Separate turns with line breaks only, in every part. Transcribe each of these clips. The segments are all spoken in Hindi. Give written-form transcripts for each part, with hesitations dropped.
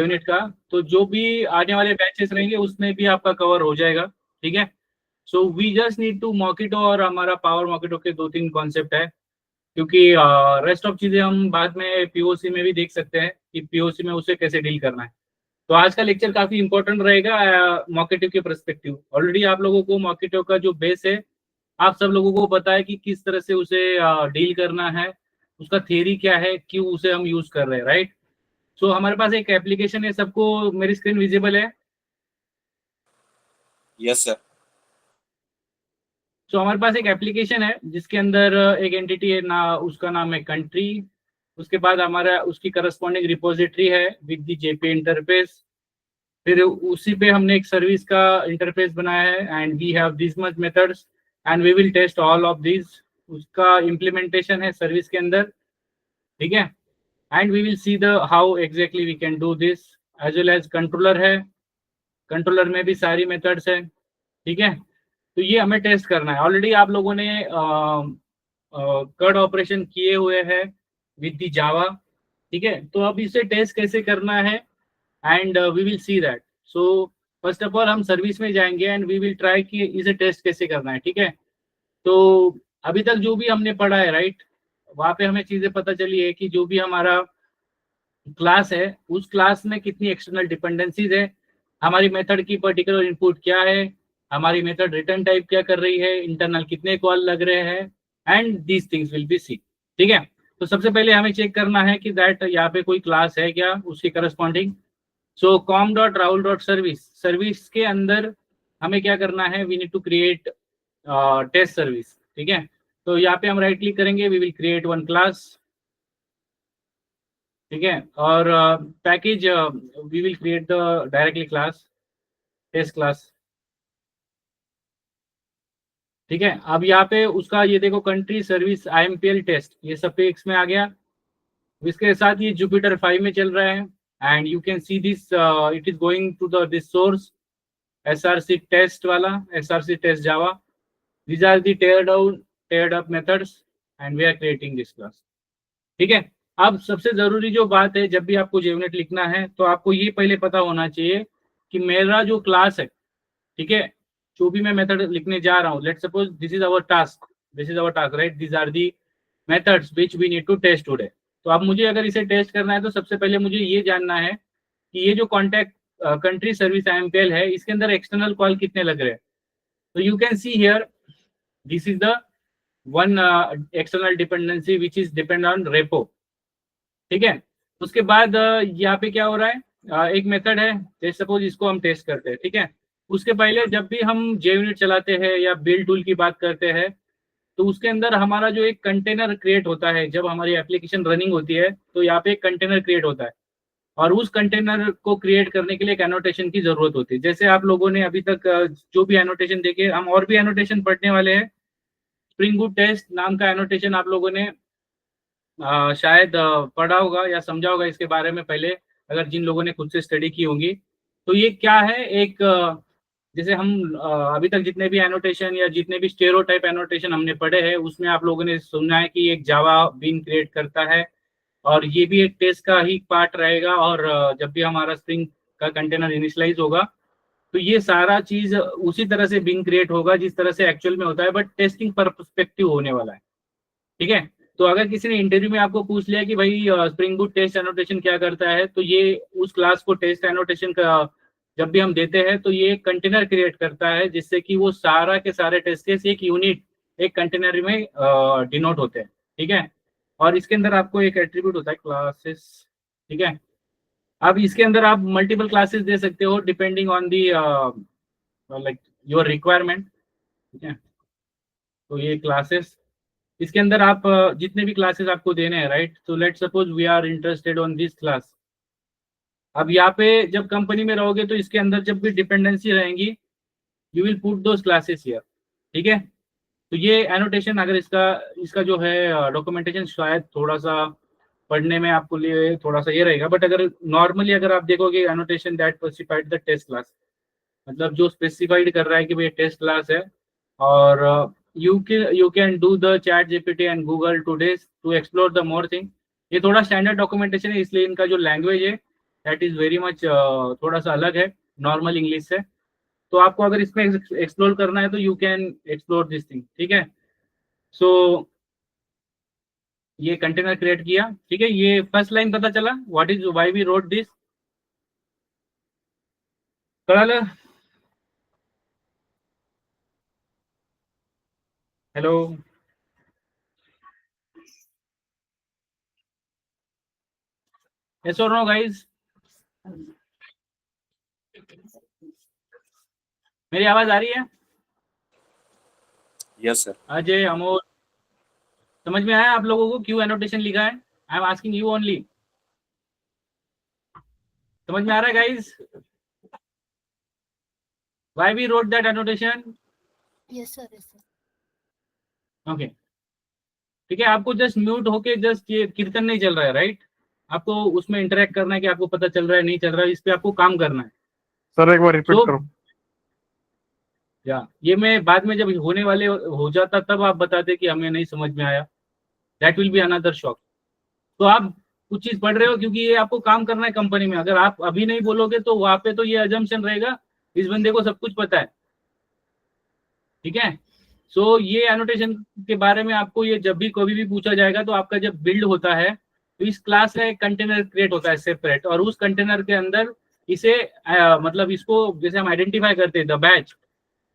यूनिट का, तो जो भी आने वाले बैचेस रहेंगे उसमें भी आपका कवर हो जाएगा। ठीक है, so we just need to Mockito और हमारा पावर मॉकिटो के 2-3 कॉन्सेप्ट है, क्योंकि रेस्ट ऑफ चीजें हम बाद में पीओसी में भी देख सकते हैं कि पीओसी में उसे कैसे डील करना है। तो आज का लेक्चर काफी इंपॉर्टेंट रहेगा मॉकेटिव के परस्पेक्टिव। ऑलरेडी आप लोगों को मॉकेटिव का जो बेस है, आप सब लोगों को पता है कि किस तरह से उसे डील करना है, उसका थियरी क्या है, क्यों उसे हम यूज कर रहे हैं, राइट। सो हमारे पास एक एप्लीकेशन है, सबको मेरी स्क्रीन विजिबल है?
Yes sir.
सो हमारे पास एक एप्लीकेशन है जिसके अंदर एक एंटिटी है ना, उसका नाम है कंट्री। उसके बाद हमारा उसकी करस्पॉन्डिंग रिपोजिटरी है विद द जेपी इंटरफेस। फिर उसी पे हमने एक सर्विस का इंटरफेस बनाया है and we have this much methods and we will test all of this. उसका इम्प्लीमेंटेशन है सर्विस के अंदर। ठीक है, and we will see the how exactly we can do this. As well as controller है, कंट्रोलर में भी सारी मेथड्स है। ठीक है, तो ये हमें टेस्ट करना है। ऑलरेडी आप लोगों ने कड ऑपरेशन किए हुए हैं विद द जावा। ठीक है, तो अब इसे टेस्ट कैसे करना है and we will see that. So first of all हम सर्विस में जाएंगे एंड वी विल ट्राई कि इसे टेस्ट कैसे करना है। ठीक है, तो अभी तक जो भी हमने पढ़ा है, राइट, वहां पे हमें चीजें पता चली है कि जो भी हमारा क्लास है उस क्लास में कितनी एक्सटर्नल डिपेंडेंसीज है, हमारी मेथड की पर्टिकुलर इनपुट क्या है, हमारी मेथड रिटर्न टाइप क्या कर रही है, इंटरनल कितने कॉल लग रहे हैं, and these things will be see. ठीक है, तो सबसे पहले हमें चेक करना है कि दैट यहाँ पे कोई क्लास है क्या उसकी corresponding. So com dot Rahul dot service, service के अंदर हमें क्या करना है, we need to create test service. ठीक है, तो यहाँ पे हम राइट क्लिक करेंगे, we will create one class. ठीक है, और package we will create the directly class test class. ठीक है, अब यहाँ पे उसका ये देखो कंट्री सर्विस IMPL टेस्ट, ये सब पे एक्स में आ गया। इसके साथ ये जुपिटर 5 में चल रहा है and you can see this it is going to the this source SRC test वाला, SRC test Java. these are the teared up methods and we are creating this class। ठीक है, अब सबसे जरूरी जो बात है, जब भी आपको JUnit लिखना है तो आपको ये पहले पता होना चाहिए कि मेरा जो क्लास है, ठीक है, जो भी मैं मेथड लिखने जा रहा हूँ, let suppose this is our task, this is our task, right, this are the methods which we need to test today. तो अब मुझे अगर इसे टेस्ट करना है तो सबसे पहले मुझे ये जानना है कि ये जो कॉन्टैक्ट कंट्री सर्विस IMPL है, इसके अंदर एक्सटर्नल कॉल कितने लग रहे हैं। तो you can see here this is the one external dependency which is depend on repo. ठीक है, उसके बाद यहाँ पे क्या हो रहा है, एक मेथड है, जैसे सपोज इसको हम टेस्ट करते हैं। ठीक है, उसके पहले जब भी हम JUnit चलाते हैं या बिल्ड टूल की बात करते हैं, तो उसके अंदर हमारा जो एक कंटेनर क्रिएट होता है, जब हमारी एप्लीकेशन रनिंग होती है तो यहाँ पे एक कंटेनर क्रिएट होता है और उस कंटेनर को क्रिएट करने के लिए एक एनोटेशन की जरूरत होती है। जैसे आप लोगों ने अभी तक जो भी एनोटेशन देखे, हम और भी एनोटेशन पढ़ने वाले हैं। स्प्रिंग बूट टेस्ट नाम का एनोटेशन आप लोगों ने शायद पढ़ा होगा या समझा होगा इसके बारे में पहले, अगर जिन लोगों ने खुद से स्टडी की होंगी। तो ये क्या है, एक जैसे हम अभी तक जितने भी एनोटेशन या जितने भी स्टेरियोटाइप एनोटेशन हमने पढ़े हैं, उसमें आप लोगों ने सुना है कि एक जावा बीन क्रिएट करता है और ये भी एक टेस्ट का ही पार्ट रहेगा। और जब भी हमारा स्प्रिंग का कंटेनर इनिशियलाइज होगा तो ये सारा चीज उसी तरह से बीन क्रिएट होगा जिस तरह से एक्चुअल में होता है, बट टेस्टिंग परस्पेक्टिव होने वाला है। ठीक है, तो अगर किसी ने इंटरव्यू में आपको पूछ लिया कि भाई स्प्रिंग बूट टेस्ट एनोटेशन क्या करता है, तो ये उस क्लास को टेस्ट एनोटेशन का जब भी हम देते हैं तो ये कंटेनर क्रिएट करता है जिससे कि वो सारा के सारे टेस्ट केस एक यूनिट एक कंटेनर में डिनोट होते हैं। ठीक है, और इसके अंदर आपको एक एट्रीब्यूट होता है क्लासेस। ठीक है, अब इसके अंदर आप मल्टीपल क्लासेस दे सकते हो depending on the like your requirement. ठीक है, तो ये क्लासेस, इसके अंदर आप जितने भी क्लासेस आपको देने हैं, राइट, तो let suppose we are interested on this class. अब यहाँ पे जब कंपनी में रहोगे तो इसके अंदर जब भी डिपेंडेंसी रहेंगी you will put those classes here. ठीक है, तो ये एनोटेशन, अगर इसका इसका जो है डॉक्यूमेंटेशन शायद थोड़ा सा पढ़ने में आपको लिए थोड़ा सा ये रहेगा, बट अगर नॉर्मली अगर आप देखोगे annotation that specified the test class, मतलब जो स्पेसिफाइड कर रहा है कि भाई टेस्ट क्लास है। और you can do the chat GPT and Google today to explore the more thing। ये थोड़ा स्टैंडर्ड डॉक्यूमेंटेशन है, इसलिए इनका जो लैंग्वेज है दैट इज वेरी मच थोड़ा सा अलग है नॉर्मल इंग्लिश से। तो आपको अगर इसमें एक्सप्लोर करना है तो you can explore this thing, ठीक है। सो ये कंटेनर क्रिएट किया, ठीक है। ये फर्स्ट लाइन पता चला, what is why we wrote this, कळालं? हेलो, यस और नो गाइस? मेरी आवाज आ रही है?
Yes sir.
अजय, अमोल, समझ में आया आप लोगों को क्यों एनोटेशन लिखा है? I am asking you only, समझ में आ रहा है guys? Why we wrote that annotation?
Yes sir, yes sir.
Okay, ठीक है। आपको जस्ट म्यूट होके जस्ट ये कीर्तन नहीं चल रहा है, राइट? आपको उसमें इंटरेक्ट करना है कि आपको पता चल रहा है नहीं चल रहा है, इस पे आपको काम करना है।
सर एक बार रिपीट
So,
करो।
या ये मैं बाद में जब होने वाले हो जाता तब आप बताते कि हमें नहीं समझ में आया, that will be another shock. तो आप कुछ चीज पढ़ रहे हो क्योंकि ये आपको काम करना है कंपनी में। अगर आप अभी नहीं बोलोगे तो वहां पे तो ये अजम्पशन रहेगा इस बंदे को सब कुछ पता है, ठीक है। सो ये एनोटेशन के बारे में आपको ये जब भी कभी भी पूछा जाएगा तो आपका जब बिल्ड होता है तो इस क्लास का एक कंटेनर क्रिएट होता है सेपरेट, और उस कंटेनर के अंदर इसे मतलब इसको जैसे हम आइडेंटिफाई करते हैं द बैच,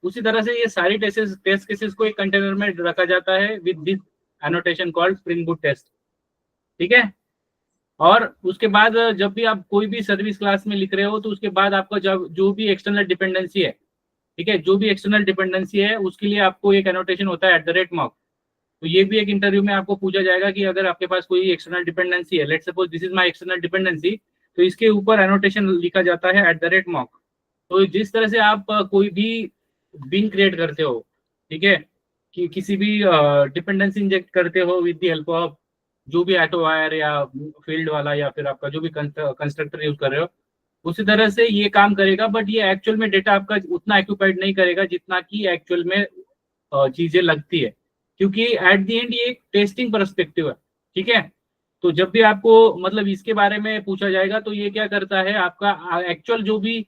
उसी तरह से ये सारी टेस्ट केसेस को एक कंटेनर में रखा जाता है with this annotation called spring boot test, ठीक है। और उसके बाद जब भी आप कोई भी सर्विस क्लास में लिख रहे हो तो उसके बाद आपका जब जो भी एक्सटर्नल डिपेंडेंसी है, ठीक है, जो भी एक्सटर्नल डिपेंडेंसी है उसके लिए आपको एक एनोटेशन होता है @mocks। तो ये भी एक इंटरव्यू में आपको पूछा जाएगा कि अगर आपके पास कोई एक्सटर्नल डिपेंडेंसी है, let's suppose this is my external dependency, तो इसके ऊपर एनोटेशन लिखा जाता है @mock। तो जिस तरह से आप कोई भी बिन क्रिएट करते हो, ठीक है, कि किसी भी डिपेंडेंसी इंजेक्ट करते हो विद द हेल्प ऑफ जो भी ऑटो वायर या फील्ड वाला या फिर आपका जो भी कंस्ट्रक्टर यूज कर रहे हो, उसी तरह से ये काम करेगा। बट ये एक्चुअल में डेटा आपका उतना एक्यूपाइड नहीं करेगा जितना कि एक्चुअल में चीजें लगती है, क्योंकि एट द एंड ये एक टेस्टिंग परस्पेक्टिव है, ठीक है। तो जब भी आपको मतलब इसके बारे में पूछा जाएगा तो ये क्या करता है, आपका एक्चुअल जो भी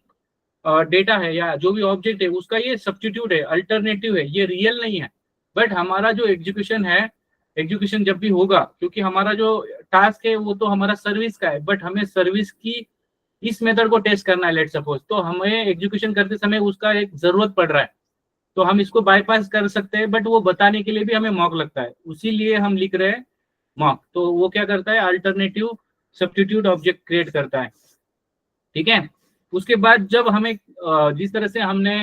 डेटा है या जो भी ऑब्जेक्ट है उसका ये सब्स्टिट्यूट है, अल्टरनेटिव है, ये रियल नहीं है। बट हमारा जो एग्जीक्यूशन है, एग्जीक्यूशन जब भी होगा, क्योंकि हमारा जो टास्क है वो तो हमारा सर्विस का है, बट हमें सर्विस की इस मेथड को टेस्ट करना है लेट सपोज, तो हमें एग्जीक्यूशन करते समय उसका एक जरूरत पड़ रहा है, तो हम इसको बाईपास कर सकते हैं, बट वो बताने के लिए भी हमें मॉक लगता है, उसीलिए हम लिख रहे हैं मॉक। तो वो क्या करता है, अल्टरनेटिव सब्स्टिट्यूट ऑब्जेक्ट क्रिएट करता है, ठीक है। उसके बाद जब हमें जिस तरह से हमने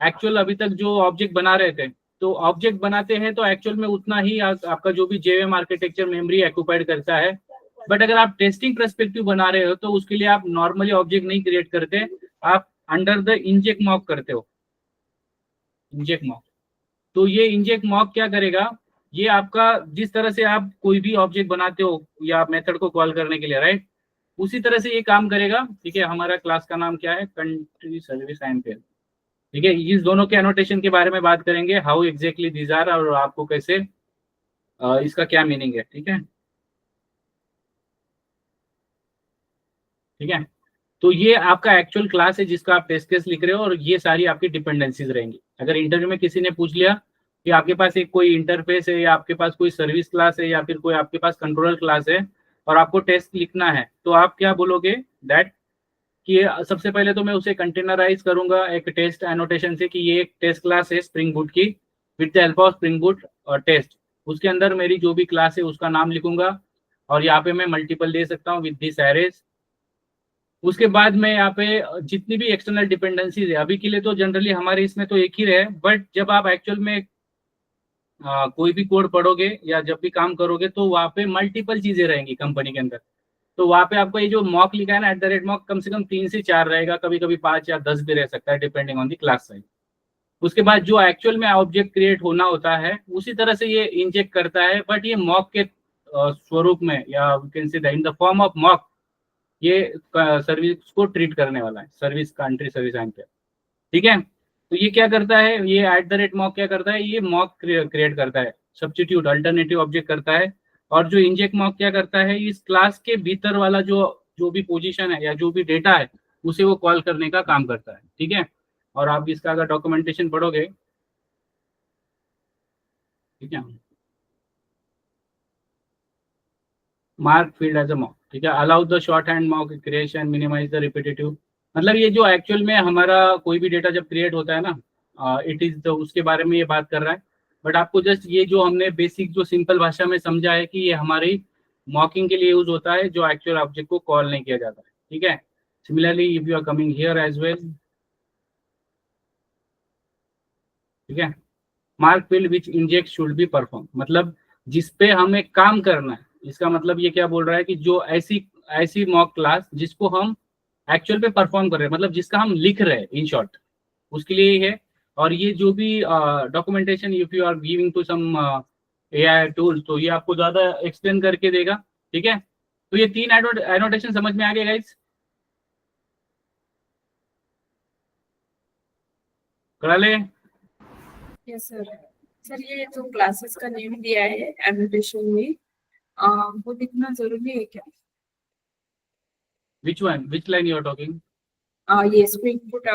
एक्चुअल अभी तक जो ऑब्जेक्ट बना रहे थे, तो ऑब्जेक्ट बनाते हैं तो एक्चुअल में उतना ही आपका जो भी जेएम आर्किटेक्चर मेमोरी एक्यूपाइड करता है। बट अगर आप टेस्टिंग पर्सपेक्टिव बना रहे हो तो उसके लिए आप नॉर्मली ऑब्जेक्ट नहीं क्रिएट करते, आप अंडर द इंजेक्ट मॉक करते हो, इंजेक्ट मॉक। तो ये इंजेक्ट मॉक क्या करेगा, ये आपका जिस तरह से आप कोई भी ऑब्जेक्ट बनाते हो या मेथड को कॉल करने के लिए, राइट, उसी तरह से ये काम करेगा, ठीक है। हमारा क्लास का नाम क्या है, कंट्री सर्विस आईएमपीएल, ठीक है। इस दोनों के एनोटेशन के बारे में बात करेंगे, हाउ एग्जैक्टली दीज आर, और आपको कैसे इसका क्या मीनिंग है, ठीक है, ठीक है। तो ये आपका एक्चुअल क्लास है जिसका आप टेस्ट केस लिख रहे हो, और ये सारी आपकी डिपेंडेंसीज रहेंगी। अगर इंटरव्यू में किसी ने पूछ लिया कि आपके पास एक कोई इंटरफेस है या आपके पास कोई सर्विस क्लास है या फिर कोई आपके पास कंट्रोलर क्लास है और आपको टेस्ट लिखना है, तो आप क्या बोलोगे, दैट कि सबसे पहले तो मैं उसे कंटेनराइज करूंगा एक टेस्ट एनोटेशन से कि ये एक टेस्ट क्लास है स्प्रिंग बूट की, with the help of spring boot और टेस्ट। उसके अंदर मेरी जो भी क्लास है उसका नाम लिखूंगा, और यहाँ पे मैं मल्टीपल दे सकता हूँ विद दिस एरेज। उसके बाद मैं यहाँ पे जितनी भी एक्सटर्नल डिपेंडेंसीज है, अभी के लिए तो जनरली हमारे इसमें तो एक ही रहे, बट जब आप एक्चुअल में कोई भी कोड पढ़ोगे या जब भी काम करोगे तो वहाँ पे मल्टीपल चीजें रहेंगी कंपनी के अंदर। तो वहाँ पे आपको ये जो मॉक लिखा है ना @mocks, कम से कम 3 से 4 रहेगा, कभी कभी 5 या 10 भी रह सकता है depending on the class size. उसके बाद जो एक्चुअल में ऑब्जेक्ट क्रिएट होना होता है उसी तरह से ये इंजेक्ट करता है, बट ये मॉक के स्वरूप में या can say in the form of mock ये सर्विस को ट्रीट करने वाला है, सर्विस कंट्री सर्विस एंकर, ठीक है। तो ये क्या करता है, ये @mocks क्या करता है, ये मॉक क्रिएट करता है, सब्स्टिट्यूट अल्टरनेटिव ऑब्जेक्ट करता है। और जो इंजेक्ट मॉक क्या करता है, इस क्लास के भीतर वाला जो जो भी पोजीशन है या जो भी डेटा है उसे वो कॉल करने का काम करता है, ठीक है। और आप इसका अगर डॉक्यूमेंटेशन पढ़ोगे, ठीक है, mark field as a mock, ठीक है, allow the short hand mock creation, minimize the repetitive. मतलब ये जो एक्चुअल में हमारा कोई भी डेटा जब क्रिएट होता है ना, इट इज उसके बारे में ये बात कर रहा है। बट आपको जस्ट ये जो हमने बेसिक जो सिंपल भाषा में समझा है कि ये हमारी मॉकिंग के लिए यूज होता है, जो एक्चुअल ऑब्जेक्ट को कॉल नहीं किया जाता है, ठीक है। Similarly if you are coming here as well, ठीक है, mark field which inject should be perform, मतलब जिस पे हमें काम करना है। इसका मतलब ये क्या बोल रहा है कि जो ऐसी ऐसी मॉक क्लास जिसको हम एक्चुअल पे परफॉर्म कर रहे हैं, मतलब जिसका हम लिख रहे हैं इन शॉर्ट, उसके लिए ही है। और ये जो भी documentation if you are giving to some AI tool, तो ये आपको ज्यादा एक्सप्लेन करके देगा, ठीक है। तो ये तीन एनोटेशन समझ में आ गए गाइस, करा ले।
Yes sir. सर ये जो क्लासेस का नेम दिया है एनोटेशन में, वो लिखना जरूरी है क्या?
Which one, which line you are talking?
ये स्प्रिंग फुट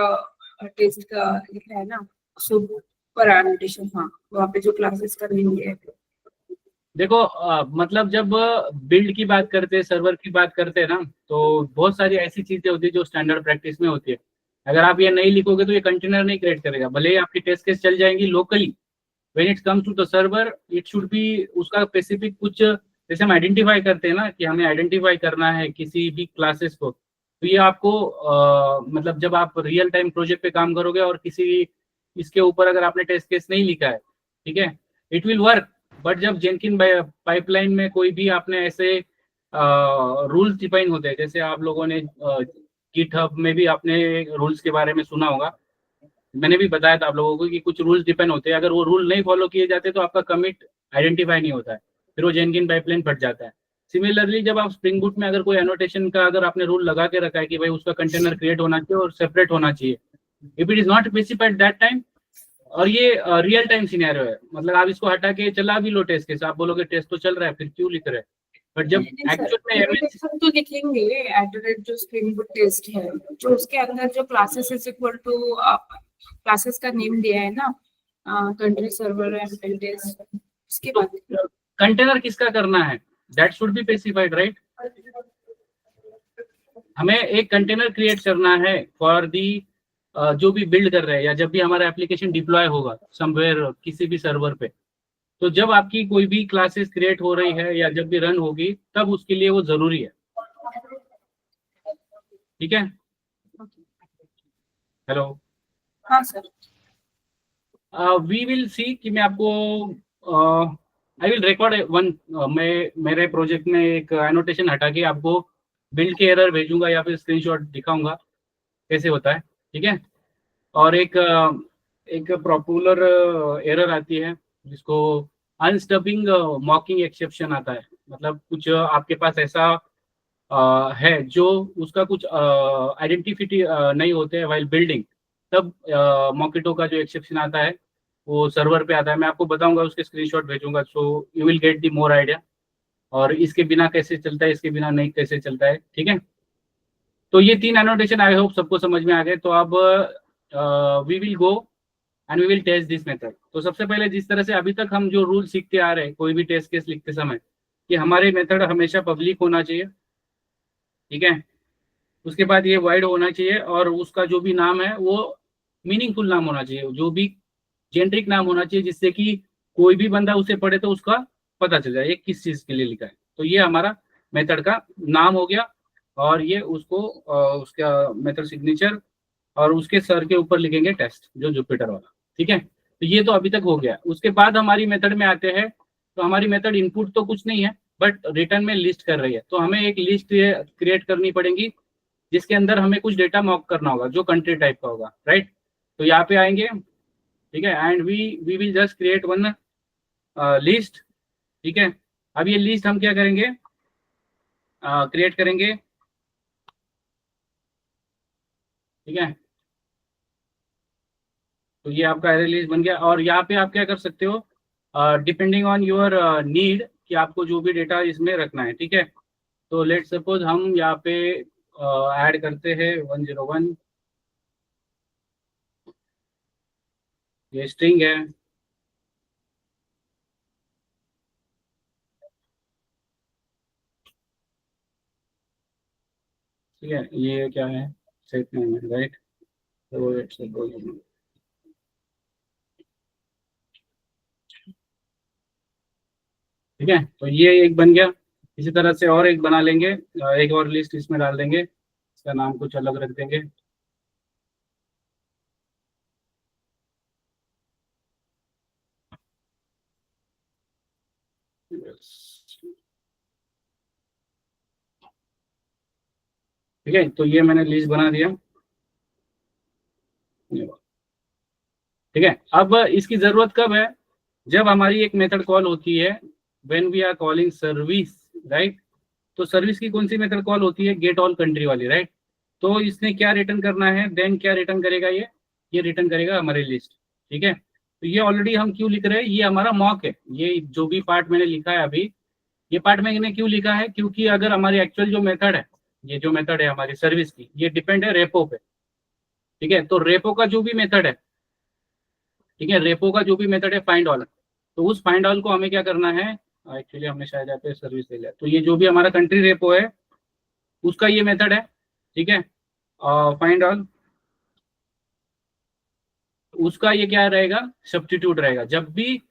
टेस्ट का लिखा है ना, सो पर एनोटेशन, हाँ, वहाँ पे जो क्लासेस का नेम दिया है।
देखो मतलब जब बिल्ड की बात करते हैं, सर्वर की बात करते हैं ना, तो बहुत सारी ऐसी चीजें होती है जो स्टैंडर्ड प्रैक्टिस में होती है। अगर आप ये नहीं लिखोगे तो ये कंटेनर नहीं क्रिएट करेगा, भले ही आपकी टेस्ट केस चल जाएंगी locally. When it comes to the server it should be उसका स्पेसिफिक कुछ, जैसे हम आइडेंटिफाई करते हैं ना कि हमें आइडेंटिफाई करना है किसी भी क्लासेस को, तो ये आपको मतलब जब आप रियल टाइम प्रोजेक्ट पे काम करोगे और किसी इसके ऊपर अगर आपने टेस्ट केस नहीं लिखा है, ठीक है, इट विल वर्क। बट जब जेनकिन पाइपलाइन में कोई भी आपने ऐसे रूल्स डिफाइन होते हैं, जैसे आप लोगों ने गिटहब में भी आपने रूल्स के बारे में सुना होगा, मैंने भी बताया था आप लोगों को कि कुछ रूल्स डिपेंड होते हैं, अगर वो रूल नहीं फॉलो किए जाते तो आपका कमिट आइडेंटिफाई नहीं होता है, फिर वो जेनकिन पाइपलाइन फट जाता है। सिमिलरली जब आप स्प्रिंग बूट में अगर कोई एनोटेशन का अगर आपने रूल लगा के रखा है कि भाई उसका कंटेनर क्रिएट होना चाहिए और सेपरेट होना चाहिए, if it is not specified that time, और ये रियल टाइम सिनेरियो है, मतलब आप इसको हटा के चला भी लो टेस्ट केस, आप बोलोगे टेस्ट तो चल रहा है फिर क्यों लिख रहे हैं। बट जब एक्चुअल में
हम तो लिखेंगे एट जो स्प्रिंग बूट टेस्ट है, जो उसके अंदर जो classes is equal to classes का नेम दिया है ना, कंट्री सर्वर एंड टेस्ट, उसके बाद
कंटेनर किसका करना है that should be specified, right. हमें एक कंटेनर क्रिएट करना है फॉर दी जो भी बिल्ड कर रहे हैं, या जब भी हमारा एप्लीकेशन डिप्लॉय होगा समवेयर किसी भी सर्वर पे, तो जब आपकी कोई भी क्लासेस क्रिएट हो रही है या जब भी रन होगी तब उसके लिए वो जरूरी है, ठीक है। हेलो,
हाँ सर।
वी विल सी कि मैं आपको आई विल रिकॉर्ड वन, मैं मेरे प्रोजेक्ट में एक एनोटेशन हटा के आपको बिल्ड के एरर भेजूंगा या फिर स्क्रीनशॉट दिखाऊंगा कैसे होता है, ठीक है। और एक पॉपुलर एरर आती है जिसको अनस्टबिंग मॉकिंग एक्सेप्शन आता है, मतलब कुछ आपके पास ऐसा है जो उसका कुछ आइडेंटिफिटी नहीं होते हैं वाइल बिल्डिंग, तब मॉकिटो का जो एक्सेप्शन आता है वो सर्वर पे आता है। मैं आपको बताऊंगा, उसके स्क्रीनशॉट भेजूंगा, so you will get the more idea, और इसके बिना कैसे चलता है, इसके बिना नहीं कैसे चलता है, ठीक है। तो ये तीन एनोटेशन आई होप सबको समझ में आ गए। तो अब we will go and we will test this method. तो सबसे पहले जिस तरह से अभी तक हम जो रूल सीखते आ रहे हैं कोई भी टेस्ट केस लिखते समय, कि हमारे मेथड हमेशा पब्लिक होना चाहिए, ठीक है। उसके बाद ये वाइड होना चाहिए और उसका जो भी नाम है वो मीनिंगफुल नाम होना चाहिए, जो भी जेनरिक नाम होना चाहिए जिससे कि कोई भी बंदा उसे पढ़े तो उसका पता चल जाए ये किस चीज के लिए लिखा है। तो ये हमारा मेथड का नाम हो गया, और ये उसको उसका मेथड सिग्नेचर और उसके सर के ऊपर लिखेंगे टेस्ट, जो जुपिटर वाला, ठीक है। तो ये तो अभी तक हो गया। उसके बाद हमारी मेथड में आते हैं, तो हमारी मेथड इनपुट तो कुछ नहीं है बट रिटर्न में लिस्ट कर रही है, तो हमें एक लिस्ट क्रिएट करनी पड़ेगी जिसके अंदर हमें कुछ डेटा मॉक करना होगा जो कंट्री टाइप का होगा, राइट। तो यहाँ पे आएंगे, ठीक है, and we will just create one list, ठीक है। अब ये लिस्ट हम क्या करेंगे, क्रिएट करेंगे, ठीक है। तो ये आपका एरे लिस्ट बन गया, और यहाँ पे आप क्या कर सकते हो डिपेंडिंग ऑन योर नीड कि आपको जो भी डेटा इसमें रखना है, ठीक है। तो लेट सपोज हम यहाँ पे ऐड करते हैं 101, ये स्ट्रिंग है, ठीक है, ये क्या है, सेट नेम है, राइट। तो लेट सपोज ठीक है, तो ये एक बन गया। इसी तरह से और एक बना लेंगे, एक और लिस्ट इसमें डाल देंगे, इसका नाम कुछ अलग रख देंगे। ठीक है, तो ये मैंने लिस्ट बना दिया। ठीक है, अब इसकी जरूरत कब है, जब हमारी एक मेथड कॉल होती है, when we are calling service, right. तो सर्विस की कौन सी मेथड कॉल होती है, गेट ऑल कंट्री वाली, राइट। तो इसने क्या रिटर्न करना है, देन क्या रिटर्न करेगा, ये रिटर्न करेगा हमारी लिस्ट। ठीक है, तो ये ऑलरेडी हम क्यों लिख रहे हैं, ये हमारा मॉक है, ये जो भी पार्ट मैंने लिखा है अभी, ये पार्ट मैंने क्यों लिखा है, क्योंकि अगर हमारी एक्चुअल जो मेथड है, ये जो मेथड है हमारी सर्विस की, ये डिपेंड है रेपो पे। ठीक है, तो रेपो का जो भी मेथड है, ठीक है, रेपो का जो भी मेथड है फाइंड ऑल, तो उस फाइंड ऑल को हमें क्या करना है, एक्चुअली हमने शायद यहाँ पे सर्विस ले लिया, तो ये जो भी हमारा कंट्री रेपो है उसका ये मेथड है। ठीक है, फाइंड ऑल, उसका ये क्या रहेगा, सब्स्टिट्यूट रहेगा। जब भी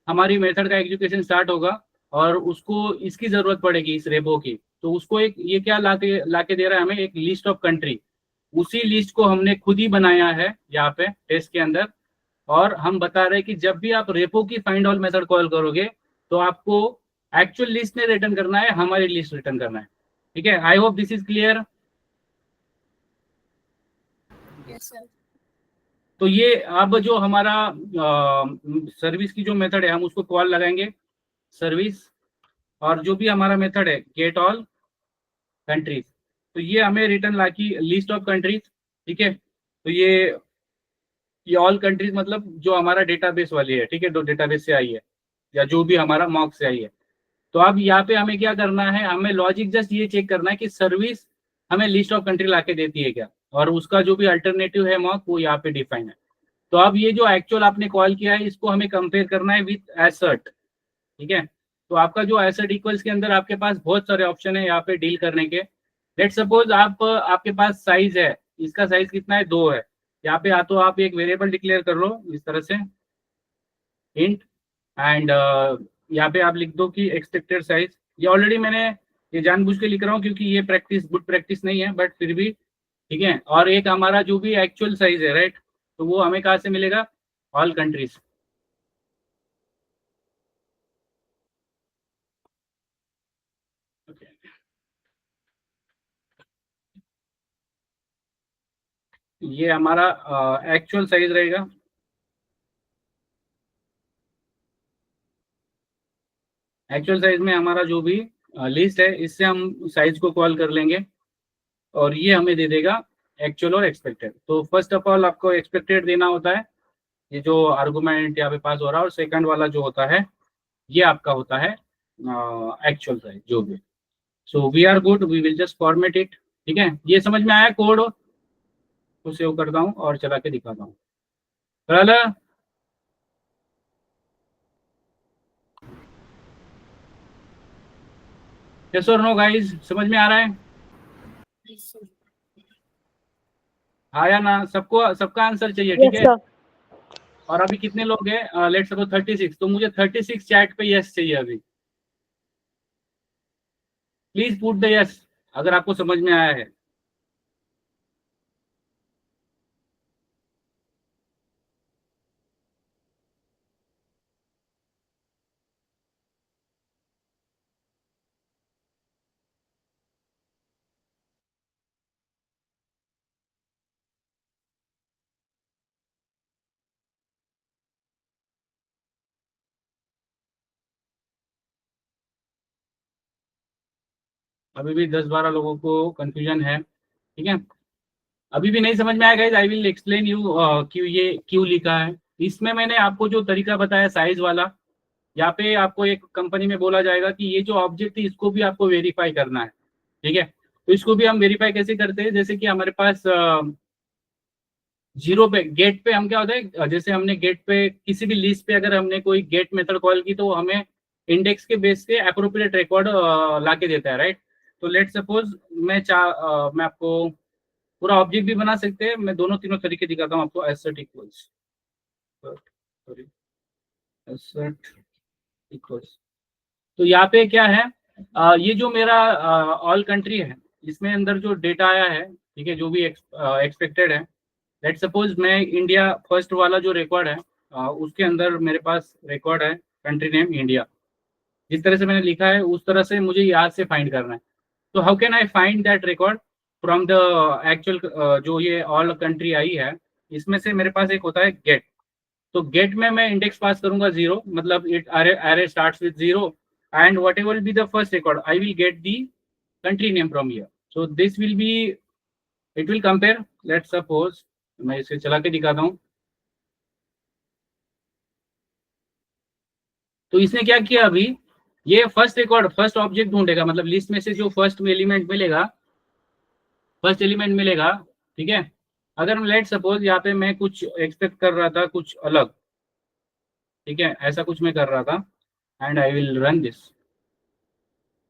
हमारी मेथड का एग्जीक्यूशन स्टार्ट होगा और उसको इसकी जरूरत पड़ेगी इस रेपो की, तो उसको एक ये क्या लाके दे रहा है हमें, एक लिस्ट ऑफ कंट्री। उसी लिस्ट को हमने खुद ही बनाया है यहाँ पे टेस्ट के अंदर, और हम बता रहे हैं कि जब भी आप रेपो की फाइंड ऑल मेथड कॉल करोगे तो आपको एक्चुअल लिस्ट ने रिटर्न करना है, हमारी लिस्ट रिटर्न करना है। ठीक है, आई hope this is clear.
Yes, sir.
तो ये अब जो हमारा सर्विस की जो मेथड है हम उसको कॉल लगाएंगे सर्विस, और जो भी हमारा मेथड है गेट ऑल कंट्रीज, तो ये हमें रिटर्न ला की लिस्ट ऑफ कंट्रीज। ठीक है, तो ये ऑल कंट्रीज मतलब जो हमारा डेटाबेस वाली है, ठीक है, जो डेटाबेस से आई है या जो भी हमारा मॉक से आई है। तो अब यहाँ पे हमें क्या करना है, हमें लॉजिक जस्ट ये चेक करना है कि सर्विस हमें लिस्ट ऑफ कंट्री लाके देती है क्या, और उसका जो भी अल्टरनेटिव है मॉक वो यहाँ पे डिफाइन है। तो अब ये जो एक्चुअल आपने कॉल किया है इसको हमें कंपेयर करना है विथ एसर्ट। ठीक है, तो आपका जो एसर्ट इक्वल्स के अंदर आपके पास बहुत सारे ऑप्शन है यहाँ पे डील करने के। लेट सपोज आपके पास साइज है, इसका साइज कितना है, 2 है। यहाँ पे या तो आप एक वेरिएबल डिक्लेयर कर लो इस तरह से इंट, एंड यहाँ पे आप लिख दो कि एक्सपेक्टेड साइज। ये ऑलरेडी मैंने ये जानबूझ के लिख रहा हूँ क्योंकि ये प्रैक्टिस गुड प्रैक्टिस नहीं है, बट फिर भी ठीक है। और एक हमारा जो भी एक्चुअल साइज है, राइट, तो वो हमें कहाँ से मिलेगा, ऑल कंट्रीज। ये हमारा एक्चुअल साइज रहेगा। एक्चुअल साइज में हमारा जो भी लिस्ट है इससे हम साइज को कॉल कर लेंगे और ये हमें दे देगा एक्चुअल और एक्सपेक्टेड। तो फर्स्ट ऑफ ऑल आपको एक्सपेक्टेड देना होता है, ये जो आर्गुमेंट यहाँ पे पास हो रहा है, और सेकंड वाला जो होता है ये आपका होता है एक्चुअल साइज जो भी। So we are good, we will just format it. ठीक है, ये समझ में आया कोड, तो सेव करता हूँ और चला के दिखाता हूँ। यस और नो गाइस, समझ में आ रहा है?
Yes, sir.
आया ना सबको, सबका आंसर चाहिए, ठीक है। और अभी कितने लोग हैं, लेट्स सपोज 36, तो मुझे 36 चैट पे यस चाहिए अभी। प्लीज पुट द यस अगर आपको समझ में आया है। अभी भी 10-12 लोगों को कंफ्यूजन है, ठीक है। अभी भी नहीं समझ में आया guys, I will explain you क्यों ये क्यों लिखा है। इसमें मैंने आपको जो तरीका बताया साइज वाला, यहाँ पे आपको एक कंपनी में बोला जाएगा कि ये जो ऑब्जेक्ट है इसको भी आपको वेरीफाई करना है। ठीक है, तो इसको भी हम वेरीफाई कैसे करते हैं, जैसे कि हमारे पास जीरो पे गेट पे हम क्या होता है, जैसे हमने गेट पे किसी भी लिस्ट पे अगर हमने कोई गेट मेथड कॉल की तो हमें इंडेक्स के बेस पे अप्रोप्रिएट रिकॉर्ड ला के देता है, राइट। तो लेट सपोज मैं आपको पूरा ऑब्जेक्ट भी बना सकते हैं, मैं दोनों तीनों तरीके दिखाता हूँ आपको। Asset equals, sorry, asset equals, तो यहाँ पे क्या है, ये जो मेरा ऑल कंट्री है, इसमें अंदर जो डेटा आया है, ठीक है, जो भी एक्सपेक्टेड है, लेट सपोज मैं इंडिया फर्स्ट वाला जो रिकॉर्ड है, उसके अंदर मेरे पास रिकॉर्ड है कंट्री नेम इंडिया, जिस तरह से मैंने लिखा है उस तरह से मुझे यहाँ से फाइंड करना है। तो how can I find that record from the actual, जो ये ऑल कंट्री आई है, इसमें से मेरे पास एक होता है गेट। तो गेट में मैं इंडेक्स पास करूंगा 0, मतलब it array starts with 0 and whatever will be the first record I will get the country name from here. So this will be, it will compare, let's suppose मैं इसे चला के दिखाता हूँ। तो इसने क्या किया, अभी ये फर्स्ट रिकॉर्ड फर्स्ट ऑब्जेक्ट ढूंढेगा, मतलब लिस्ट में से जो फर्स्ट एलिमेंट मिलेगा, फर्स्ट एलिमेंट मिलेगा, ठीक है। अगर लेट सपोज यहाँ पे मैं कुछ एक्सपेक्ट कर रहा था कुछ अलग, ठीक है, ऐसा कुछ मैं कर रहा था, and I will run this.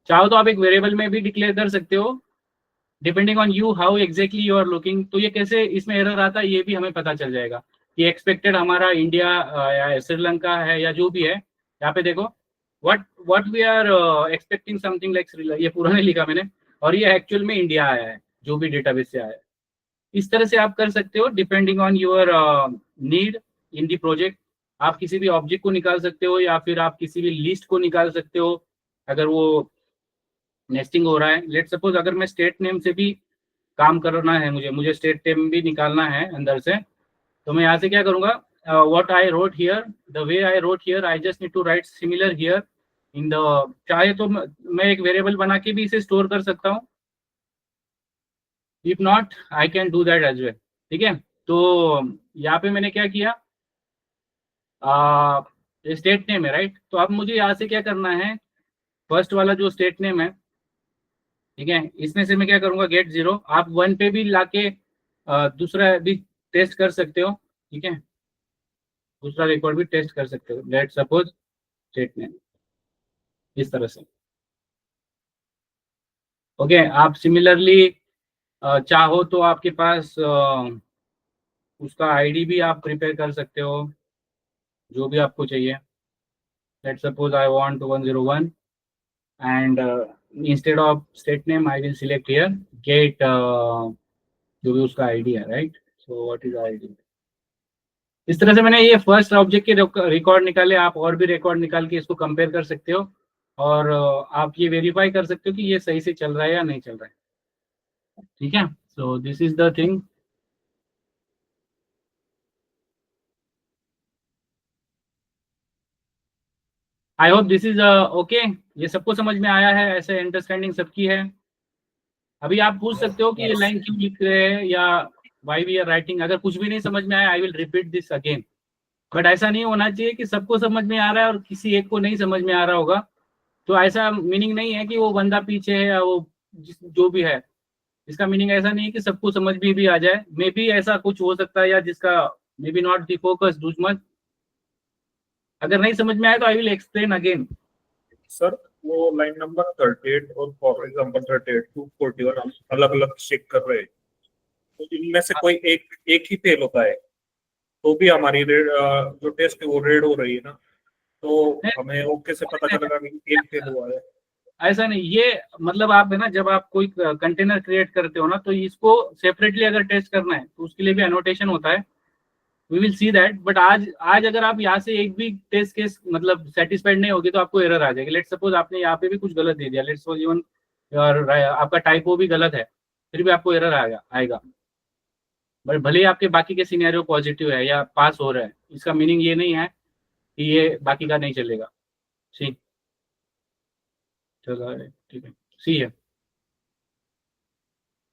चाहो तो आप एक वेरिएबल में भी डिक्लेयर कर सकते हो, depending on you how exactly you are looking. तो ये कैसे इसमें एरर आता है ये भी हमें पता चल जाएगा कि एक्सपेक्टेड हमारा इंडिया या श्रीलंका है या जो भी है। यहाँ पे देखो, what we are expecting something like Sri Lanka, ये पूरा नहीं लिखा मैंने, और ये एक्चुअल में इंडिया आया है जो भी डेटाबेस से आया है। इस तरह से आप कर सकते हो depending on your need in the project. आप किसी भी ऑब्जेक्ट को निकाल सकते हो या फिर आप किसी भी लिस्ट को निकाल सकते हो अगर वो नेस्टिंग हो रहा है। लेट सपोज अगर मैं स्टेट नेम से भी काम करना है, मुझे स्टेट नेम भी निकालना है अंदर से, तो मैं यहाँ से क्या करूँगा, what I wrote here, the way I wrote here, I just need to write similar here in the, चाहे तो मैं एक वेरिएबल बना के भी इसे स्टोर कर सकता हूँ, if not I can do that as well, ठीक है। तो यहाँ पे मैंने क्या किया, स्टेट नेम है, राइट। तो अब मुझे यहाँ से क्या करना है, फर्स्ट वाला जो स्टेट नेम है, ठीक है, इसमें से मैं क्या करूंगा, गेट 0। आप 1 पे भी लाके दूसरा भी टेस्ट कर सकते हो, ठीक है, दूसरा रिकॉर्ड भी टेस्ट कर सकते हो। लेट सपोज स्टेट नेम इस तरह से, ओके। आप सिमिलरली चाहो तो आपके पास उसका आईडी भी आप प्रिपेयर कर सकते हो जो भी आपको चाहिए। Let suppose I want 101 and instead of state name I will select here get जो भी उसका आईडी है, right. So what is ID. इस तरह से मैंने ये फर्स्ट ऑब्जेक्ट के रिकॉर्ड निकाले। आप और भी रिकॉर्ड निकाल के इसको कंपेयर कर सकते हो और आप ये वेरीफाई कर सकते हो कि ये सही से चल रहा है या नहीं चल रहा है, ठीक है। So this is the thing. I hope this is okay. ये सबको समझ में आया है, ऐसे अंडरस्टैंडिंग सबकी है। अभी आप पूछ सकते हो कि ये लाइन क्यों लिख रहे हैं या वाई वी आर राइटिंग। अगर कुछ भी नहीं समझ में आया I will repeat this again, but ऐसा नहीं होना चाहिए कि सबको समझ में आ रहा है और किसी एक को नहीं समझ में आ रहा होगा। तो ऐसा मीनिंग नहीं है कि वो बंदा पीछे है या वो जो भी है, इसका मीनिंग ऐसा नहीं है कि सबको समझ में भी आ जाए। मे बी ऐसा कुछ हो सकता है या जिसका may be not the focus too much. अगर नहीं समझ में आए तो I will explain again.
Sir वो लाइन नंबर 38 और फॉर एग्जांपल 38 241 हम अलग अलग चेक कर रहे हैं, तो इनमें से कोई एक ही फेल होता है तो भी हमारी रेड जो टेस्ट है वो रेड हो रही है ना, तो हमें ओके से पता चलेगा कि एक फेल हुआ है।
ऐसा नहीं, ये मतलब आप है ना, जब आप कोई कंटेनर क्रिएट करते हो ना तो इसको सेपरेटली अगर टेस्ट करना है तो उसके लिए भी एनोटेशन होता है, we will see that. But आज अगर आप यहाँ से एक भी टेस्ट केस मतलब सेटिस्फाइड नहीं होगी तो आपको एरर आ जाएगी। लेट सपोज आपने यहाँ पे भी कुछ गलत दे दिया, लेट सपोज इवन और आपका टाइपो भी गलत है, फिर भी आपको एरर आएगा। बट भले ही आपके बाकी के सिनेरियो पॉजिटिव है या पास हो रहा है, इसका मीनिंग ये नहीं है कि ये बाकी का नहीं चलेगा। सी चलो ठीक है, सी है,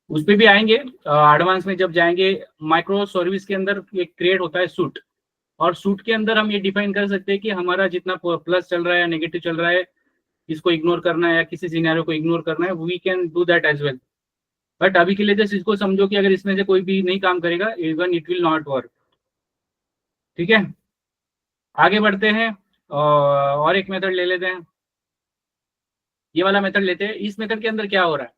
उस पर भी आएंगे एडवांस में जब जाएंगे। माइक्रो सर्विस के अंदर एक क्रिएट होता है सूट, और सूट के अंदर हम ये डिफाइन कर सकते हैं कि हमारा जितना प्लस चल रहा है या नेगेटिव चल रहा है इसको इग्नोर करना है या किसी सिनेरियो को इग्नोर करना है, we can do that as well. But अभी के लिए जस्ट इसको समझो कि अगर इसमें से कोई भी नहीं काम करेगा, even it will not work. ठीक है, आगे बढ़ते हैं और एक मेथड ले लेते हैं। ये वाला मेथड लेते हैं। इस मेथड के अंदर क्या हो रहा है,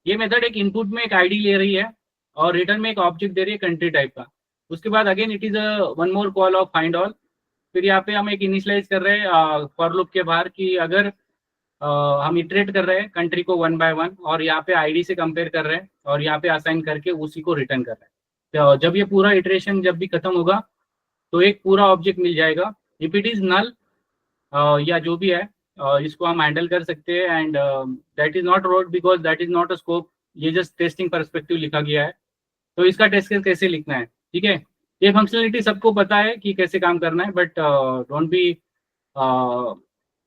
ये मेथड एक इनपुट में एक आईडी ले रही है और रिटर्न में एक ऑब्जेक्ट दे रही है कंट्री टाइप का। उसके बाद again it is one more call of find all. फिर यहाँ पे हम एक इनिशियलाइज कर रहे हैं फॉर लूप के बाहर कि अगर हम इटरेट कर रहे हैं कंट्री को 1 by 1 और यहाँ पे आईडी से कंपेयर कर रहे हैं और यहाँ पे असाइन करके उसी को रिटर्न कर रहे हैं। तो जब ये पूरा इटरेशन जब भी खत्म होगा तो एक पूरा ऑब्जेक्ट मिल जाएगा। इफ इट इज नल या जो भी है इसको हम हैंडल कर सकते हैं and that is not road because that is not a scope, ये जस्ट टेस्टिंग परस्पेक्टिव लिखा गया है। तो इसका टेस्ट केस कैसे लिखना है, ठीक है, ये फंक्शनलिटी सबको पता है कि कैसे काम करना है, बट डोंट बी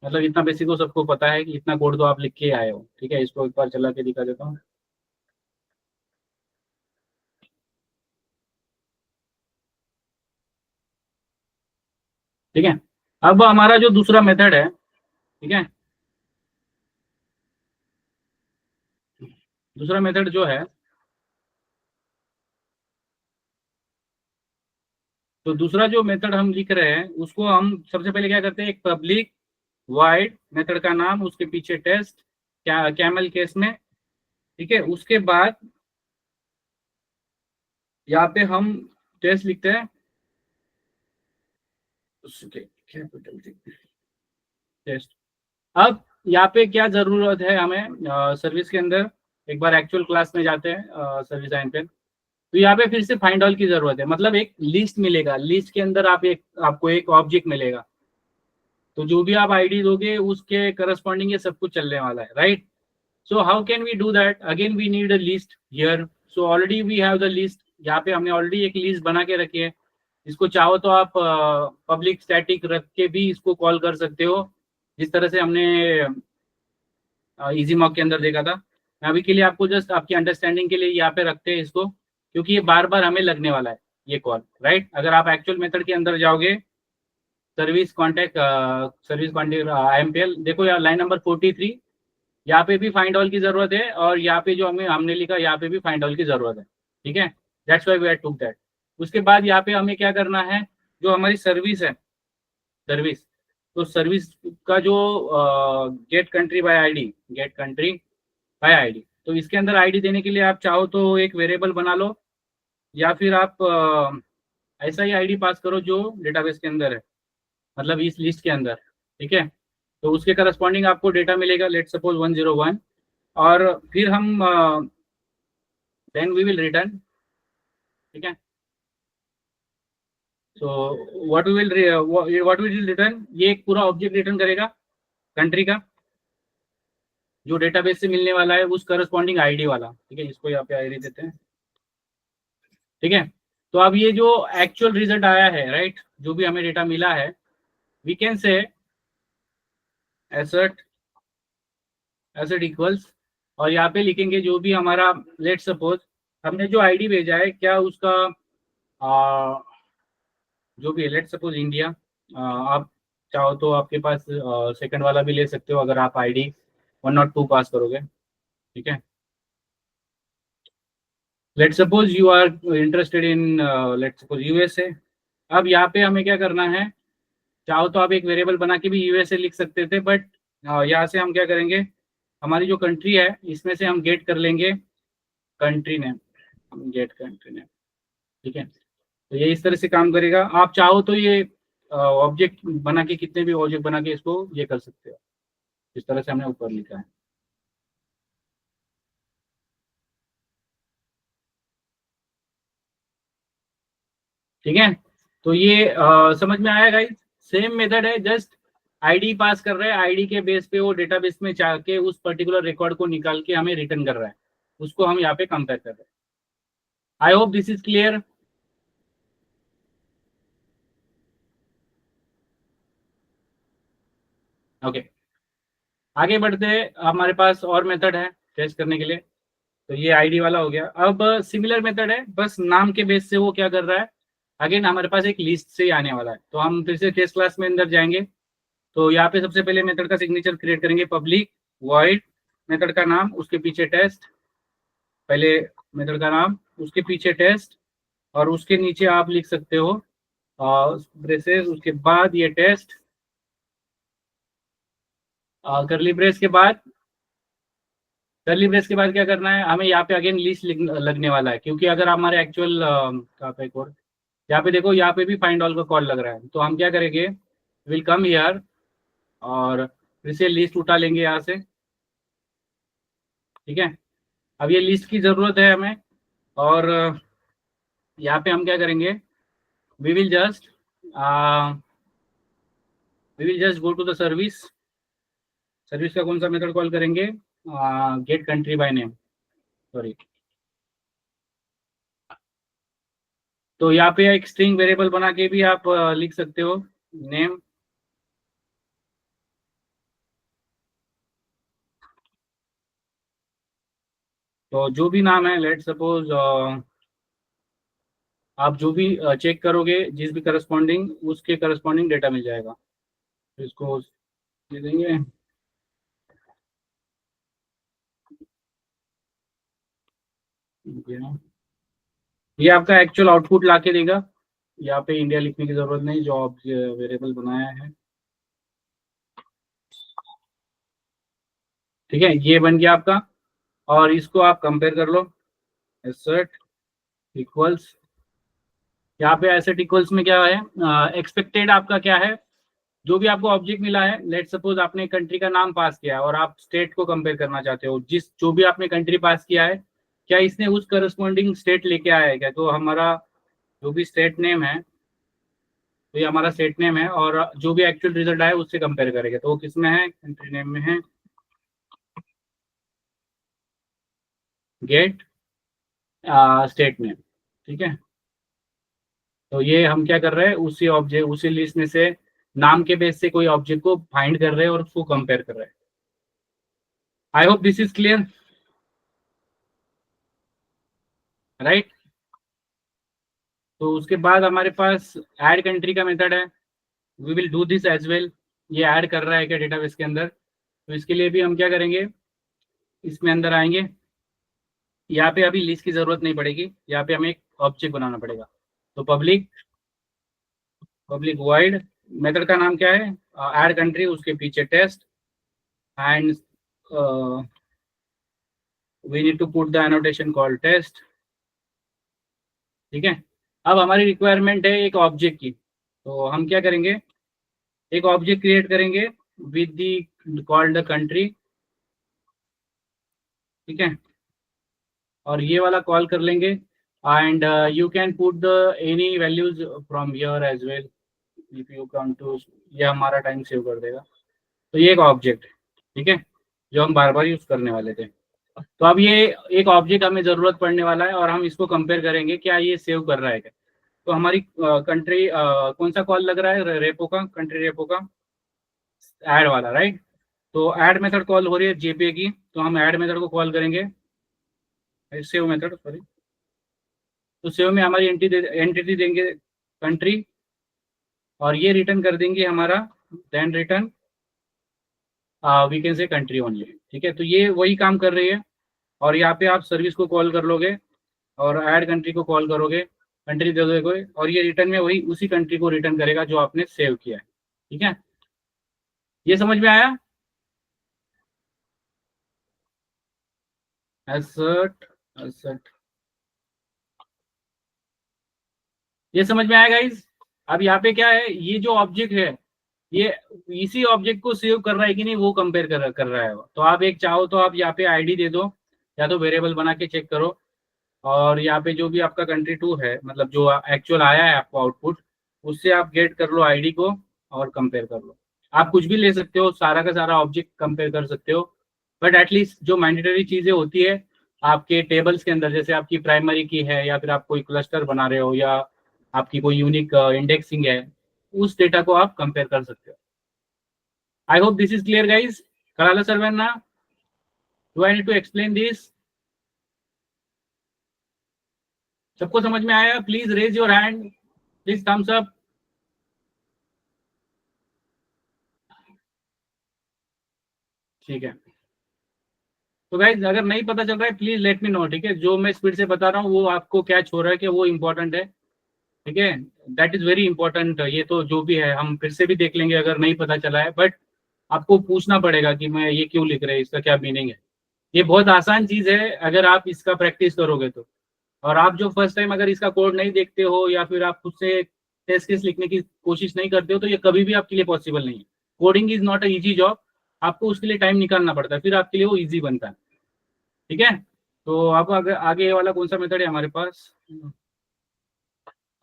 मतलब इतना बेसिक को सबको पता है कि इतना कोड तो आप लिख के आए हो। ठीक है, इसको एक बार चला के दिखा देता हूँ। ठीक है, अब हमारा जो दूसरा मेथड है, ठीक है, दूसरा मेथड जो है, तो दूसरा जो मेथड हम लिख रहे हैं उसको हम सबसे पहले क्या करते हैं, एक पब्लिक वाइड मेथड का नाम, उसके पीछे टेस्ट कैमल केस में। ठीक है, उसके बाद यहाँ पे हम टेस्ट लिखते हैं टेस्ट। अब यहाँ पे क्या जरूरत है हमें सर्विस के अंदर, एक बार एक्चुअल क्लास में जाते हैं सर्विस लाइन पे, तो यहाँ पे फिर से फाइंड ऑल की जरूरत है। मतलब एक लिस्ट मिलेगा, लिस्ट के अंदर आपको एक ऑब्जेक्ट मिलेगा, तो जो भी आप आईडी दोगे उसके करस्पॉन्डिंग ये सब कुछ चलने वाला है, right. So how can we do that, again we need a list here. So already we have the list, यहाँ पे हमने ऑलरेडी एक लिस्ट बना के रखी है। इसको चाहो तो आप पब्लिक स्टैटिक रख के भी इसको कॉल कर सकते हो, जिस तरह से हमने इजी मॉक के अंदर देखा था। अभी के लिए आपको जस्ट आपकी अंडरस्टैंडिंग के लिए यहाँ पे रखते हैं इसको, क्योंकि ये बार बार हमें लगने वाला है ये कॉल, राइट। अगर आप एक्चुअल मेथड के अंदर जाओगे, सर्विस कॉन्टेक्ट IMPL, देखो यार लाइन नंबर 43, यहाँ पे भी फाइंड ऑल की जरूरत है और यहाँ पे जो हमने लिखा यहाँ पे भी फाइंड ऑल की जरूरत है। ठीक है, दैट्स व्हाई वी हैड टूक दैट। उसके बाद यहाँ पे हमें क्या करना है, जो हमारी सर्विस है, सर्विस, तो सर्विस का जो get country by ID, get country by ID, तो इसके अंदर आईडी देने के लिए आप चाहो तो एक वेरिएबल बना लो या फिर आप ऐसा ही आईडी पास करो जो डेटाबेस के अंदर है, मतलब इस लिस्ट के अंदर। ठीक है, तो उसके करस्पॉन्डिंग आपको डेटा मिलेगा, लेट सपोज 101, और फिर हम देन वी विल रिटर्न। ठीक है, so what we will return, ये एक पूरा ऑब्जेक्ट रिटर्न करेगा कंट्री का, जो डेटाबेस से मिलने वाला है उस करस्पॉन्डिंग आईडी वाला। ठीक है, इसको यहाँ पे आईडी देते हैं। ठीक है, तो अब ये जो एक्चुअल रिजल्ट आया है, राइट, जो भी हमें डेटा मिला है, we can say assert equals, और यहाँ पे लिखेंगे जो भी हमारा, लेट सपोज हमने जो आईडी भेजा है क्या उसका जो भी है, लेट सपोज इंडिया, आप चाहो तो आपके पास सेकंड वाला भी ले सकते हो अगर आप आईडी 102 पास करोगे। ठीक है, let suppose you are interested in let suppose USA. अब यहाँ पे हमें क्या करना है, चाहो तो आप एक वेरिएबल बना के भी यूएसए लिख सकते थे, बट यहाँ से हम क्या करेंगे, हमारी जो कंट्री है इसमें से हम गेट कर लेंगे country name, get country name. ठीक है, तो ये इस तरह से काम करेगा। आप चाहो तो ये ऑब्जेक्ट बना के, कितने भी ऑब्जेक्ट बना के इसको ये कर सकते हो, इस तरह से हमने ऊपर लिखा है। ठीक है, तो ये समझ में आया गाइस, सेम मेथड है, जस्ट आईडी पास कर रहे हैं, आईडी के बेस पे वो डेटाबेस में जाके उस पर्टिकुलर रिकॉर्ड को निकाल के हमें रिटर्न कर रहा है, उसको हम यहाँ पे कंपेयर कर रहे हैं। I hope this is clear. Okay, आगे बढ़ते हैं, हमारे पास और मेथड है टेस्ट करने के लिए। तो ये आईडी वाला हो गया। अब सिमिलर मेथड है, बस नाम के बेस से वो क्या कर रहा है, अगेन हमारे पास एक लिस्ट से ही आने वाला है। तो हम फिर से टेस्ट क्लास में अंदर जाएंगे तो यहाँ पे सबसे पहले मेथड का सिग्नेचर क्रिएट करेंगे, पब्लिक वॉइड मेथड का नाम, उसके पीछे टेस्ट, पहले मेथड का नाम उसके पीछे टेस्ट, और उसके नीचे आप लिख सकते हो ब्रेसेस, उसके बाद ये टेस्ट, करली ब्रेस के बाद, करली ब्रेस के बाद क्या करना है हमें, यहाँ पे अगेन लिस्ट लगने वाला है, क्योंकि अगर हमारे एक्चुअल कहाँ पे कोड, यहाँ पे देखो, यहाँ पे भी फाइंड ऑल का कॉल लग रहा है, तो हम क्या करेंगे, विल कम हियर और फिर से लिस्ट उठा लेंगे यहाँ से, ठीक है। अब ये लिस्ट की जरूरत है हमें, और यहाँ पे हम क्या करेंगे, we will just go to the service, service का कौन सा मेथड कॉल करेंगे, get country by name, sorry. तो यहाँ पे एक स्ट्रिंग वेरिएबल बना के भी आप लिख सकते हो नेम, तो जो भी नाम है, लेट सपोज आप जो भी चेक करोगे जिस भी करस्पॉन्डिंग, उसके करस्पॉन्डिंग डेटा मिल जाएगा, तो इसको दे देंगे, ये आपका एक्चुअल आउटपुट ला के देगा, यहाँ पे इंडिया लिखने की जरूरत नहीं, जो आप वेरिएबल बनाया है, ठीक है, ये बन गया आपका। और इसको आप कंपेयर कर लो, एसेट इक्वल्स, यहाँ पे एसेट इक्वल्स में क्या है, एक्सपेक्टेड आपका क्या है, जो भी आपको ऑब्जेक्ट मिला है, लेट सपोज आपने कंट्री का नाम पास किया है और आप स्टेट को कंपेयर करना चाहते हो, जो भी आपने कंट्री पास किया है, क्या इसने उस करस्पॉन्डिंग स्टेट लेके आया है क्या, तो हमारा जो भी स्टेट नेम है, तो ये हमारा स्टेट नेम है, और जो भी एक्चुअल रिजल्ट आया उससे कंपेयर करेंगे, तो वो किस में है, कंट्री नेम में है, गेट स्टेट नेम, ठीक है। तो ये हम क्या कर रहे हैं, उसी ऑब्जेक्ट, उसी लिस्ट में से नाम के बेस से कोई ऑब्जेक्ट को फाइंड कर रहे हैं और उसको कंपेयर कर रहे हैं। I hope this is clear, right. तो उसके बाद हमारे पास ऐड कंट्री का मेथड है, we will do this as well, ये ऐड कर रहा है क्या डेटाबेस के अंदर, तो इसके लिए भी हम क्या करेंगे, इसमें अंदर आएंगे, यहाँ पे अभी लिस्ट की जरूरत नहीं पड़ेगी, यहाँ पे हमें एक ऑब्जेक्ट बनाना पड़ेगा, तो पब्लिक वाइड मेथड का नाम क्या है, ऐड कंट्री, उसके पीछे test, and we need to put the annotation called test, ठीक है। अब हमारी रिक्वायरमेंट है एक ऑब्जेक्ट की, तो हम क्या करेंगे, एक ऑब्जेक्ट क्रिएट करेंगे with the called the country, ठीक है, और ये वाला कॉल कर लेंगे, and you can put the any values from here as well if you count to, ये हमारा टाइम सेव कर देगा, तो ये एक ऑब्जेक्ट है, ठीक है, जो हम बार बार यूज करने वाले थे। तो अब ये एक ऑब्जेक्ट हमें जरूरत पड़ने वाला है, और हम इसको कंपेयर करेंगे क्या ये सेव कर रहा है क्या, तो हमारी कंट्री कौन सा कॉल लग रहा है, रेपो का, कंट्री रेपो का ऐड वाला, राइट। तो ऐड मेथड कॉल हो रही है जेपीए की, तो हम ऐड मेथड को कॉल करेंगे, सेव मेथड, सॉरी, तो सेव में हमारी एंटिटी देंगे कंट्री, और ये रिटर्न कर देंगे हमारा, then return we can say country only, ठीक है। तो ये वही काम कर रही है, और यहाँ पे आप सर्विस को कॉल कर लोगे और ऐड कंट्री को कॉल करोगे, कंट्री दे दोगे, और ये रिटर्न में वही उसी कंट्री को रिटर्न करेगा जो आपने सेव किया है, ठीक है। ये समझ में आया, एसेट एसेट, ये समझ में आया गाइस। अब यहाँ पे क्या है, ये जो ऑब्जेक्ट है, ये इसी ऑब्जेक्ट को सेव कर रहा है कि नहीं वो कंपेयर कर रहा है, तो आप एक चाहो तो आप यहाँ पे आईडी दे दो, या तो वेरिएबल बना के चेक करो, और यहाँ पे जो भी आपका कंट्री 2 है, मतलब जो एक्चुअल आया है आपको आउटपुट, उससे आप गेट कर लो आईडी को और कंपेयर कर लो। आप कुछ भी ले सकते हो, सारा का सारा ऑब्जेक्ट कंपेयर कर सकते हो, बट एटलीस्ट जो मैंडेटरी चीजें होती है आपके टेबल्स के अंदर, जैसे आपकी प्राइमरी की है, या फिर आप कोई क्लस्टर बना रहे हो, या आपकी कोई यूनिक इंडेक्सिंग है, उस डेटा को आप कंपेयर कर सकते हो। I hope this is clear guys. कराला सर्वेन्ना, do I need to explain this? सबको समझ में आया? Please raise your hand, please thumbs up. ठीक है, तो गाइज अगर नहीं पता चल रहा है प्लीज लेट मी नो, ठीक है। जो मैं स्पीड से बता रहा हूँ वो आपको कैच हो रहा है कि वो इम्पोर्टेंट है, ठीक है। That is very important. ये तो जो भी है हम फिर से भी देख लेंगे अगर नहीं पता चला है, बट आपको पूछना पड़ेगा कि मैं ये क्यों लिख रहे हैं, इसका क्या मीनिंग है। ये बहुत आसान चीज है अगर आप इसका प्रैक्टिस करोगे तो। और आप जो फर्स्ट टाइम अगर इसका कोड नहीं देखते हो या फिर आप खुद से टेस्ट केस लिखने की कोशिश नहीं करते हो तो ये कभी भी आपके लिए पॉसिबल नहीं है। Coding is not a easy job, आपको उसके लिए टाइम निकालना पड़ता है, फिर आपके लिए वो इजी बनता है, ठीक है। तो आप आगे आगे वाला कौन सा मेथड है हमारे पास,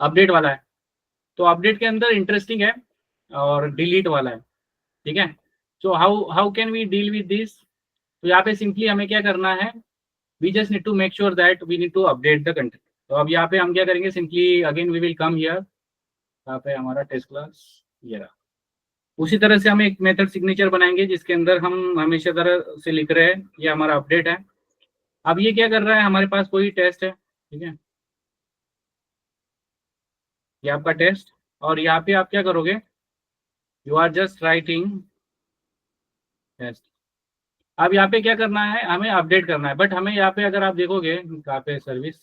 अपडेट वाला है। तो अपडेट के अंदर इंटरेस्टिंग है और डिलीट वाला है, ठीक है। So how how can we deal with this. तो यहाँ पे सिंपली हमें क्या करना है, we just need to make sure that we need to update the content. तो अब यहाँ पे हम क्या करेंगे, simply again we will come here, यहाँ पे हमारा टेस्ट क्लास ये रहा। उसी तरह से हम एक मेथड सिग्नेचर बनाएंगे जिसके अंदर हम हमेशा तरह से लिख रहे हैं ये हमारा अपडेट है। अब ये क्या कर रहा है, हमारे पास कोई टेस्ट है, ठीक है, ये आपका टेस्ट। और यहाँ पे आप क्या करोगे, you are just writing test. अब यहाँ पे क्या करना है, हमें अपडेट करना है, बट हमें यहाँ पे अगर आप देखोगे यहाँ पे service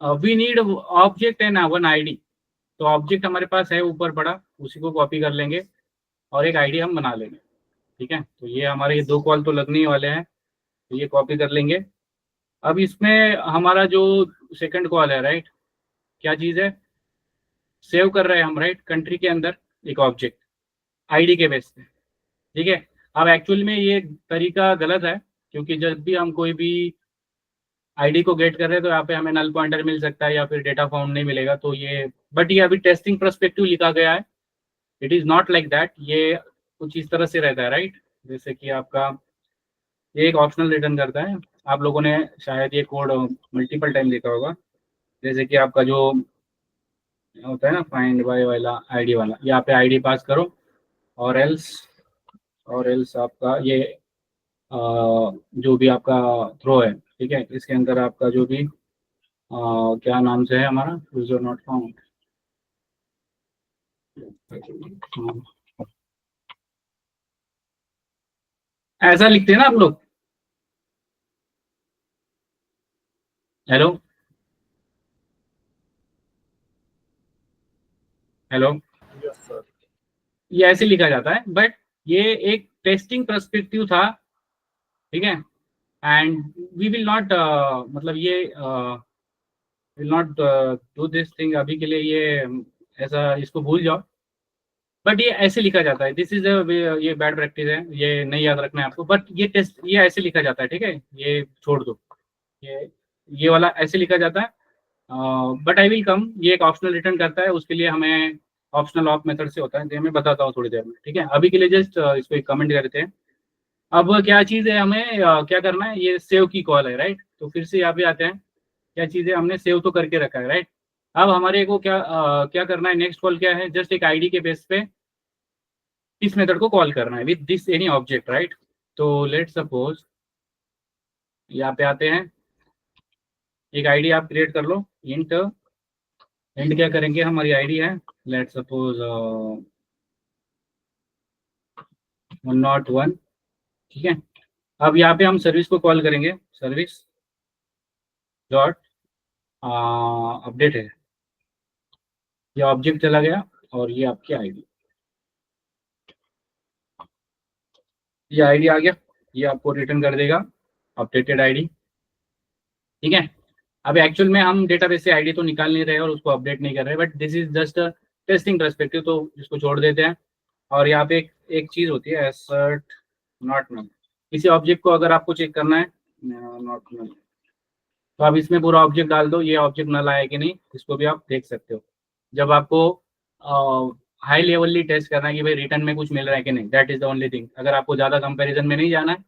we need object and one ID. तो ऑब्जेक्ट हमारे पास है ऊपर पड़ा, उसी को कॉपी कर लेंगे और एक आईडी हम बना लेंगे, ठीक है। तो ये हमारे ये 2 कॉल तो लगने ही वाले हैं, तो ये कॉपी कर लेंगे। अब इसमें हमारा जो सेकंड कॉल है, राइट, क्या चीज़ है, सेव कर रहे हैं हम, राइट, कंट्री के अंदर एक ऑब्जेक्ट आईडी के बेस पे, ठीक है। अब एक्चुअल में ये तरीका गलत है क्योंकि जब भी हम कोई भी आईडी को गेट कर रहे हैं तो यहाँ पे हमें नल पॉइंटर मिल सकता है या फिर डेटा फाउंड नहीं मिलेगा। तो ये बट ये अभी टेस्टिंग पर्सपेक्टिव लिखा गया है, it is not like that. ये कुछ इस तरह से रहता है, राइट, जैसे कि आपका ये एक ऑप्शनल रिटर्न करता है। आप लोगों ने शायद ये कोड मल्टीपल टाइम देखा होगा, जैसे कि आपका जो होता है ना फाइंड बाय वाला आईडी वाला, यहाँ पे आईडी पास करो और एल्स आपका ये जो भी आपका थ्रो है, ठीक है, इसके अंदर आपका जो भी क्या नाम से है हमारा, यूजर नॉट फाउंड, ऐसा लिखते हैं ना आप लोग। Hello hello,
yes sir.
ये ऐसे लिखा जाता है, बट ये एक टेस्टिंग पर्सपेक्टिव था, ठीक है। एंड वी विल नॉट मतलब ये will not do this thing अभी के लिए, ये ऐसा इसको भूल जाओ, बट ये ऐसे लिखा जाता है। दिस इज ये बैड प्रैक्टिस है, ये नहीं याद रखना है आपको, बट ये टेस्ट ये ऐसे लिखा जाता है, ठीक है, ये छोड़ दो, ये ये वाला ऐसे लिखा जाता है। बट आई विल कम, ये एक ऑप्शनल रिटर्न करता है, उसके लिए हमें ऑप्शनल ऑफ मेथड से होता है, जो मैं बताता हूँ थोड़ी देर में, ठीक है। अभी के लिए जस्ट इसको एक कमेंट करते हैं। अब क्या चीज़ है, हमें क्या करना है, ये सेव की कॉल है, राइट। तो फिर से यहाँ पे आते हैं, क्या चीज़ है, हमने सेव तो करके रखा है, राइट। अब हमारे को क्या करना है, नेक्स्ट कॉल क्या है, जस्ट एक आईडी के बेस पे इस मेथड को कॉल करना है with this any object, right. तो लेट सपोज यहाँ पे आते हैं, एक आईडी आप क्रिएट कर लो, इंट क्या करेंगे, हमारी आईडी है लेट सपोज 101, ठीक है। अब यहाँ पे हम सर्विस को कॉल करेंगे, सर्विस डॉट अपडेट है, ये ऑब्जेक्ट चला गया और ये आपकी आईडी, ये आईडी आ गया, ये आपको रिटर्न कर देगा अपडेटेड आईडी, ठीक है। अब एक्चुअल में हम डेटाबेस से आईडी तो निकाल नहीं रहे और उसको अपडेट नहीं कर रहे, but this is just testing perspective, तो इसको छोड़ देते हैं। और यहाँ पे एक चीज होती है एसर्ट नॉट नल, किसी ऑब्जेक्ट को अगर आपको चेक करना है नॉट नल, तो आप इसमें पूरा ऑब्जेक्ट डाल दो, ये ऑब्जेक्ट नल आया कि नहीं इसको भी आप देख सकते हो। जब आपको हाई लेवली टेस्ट करना है कि भाई रिटर्न में कुछ मिल रहा है कि नहीं, that is the only thing. अगर आपको ज़्यादा कंपैरिजन में नहीं जाना है,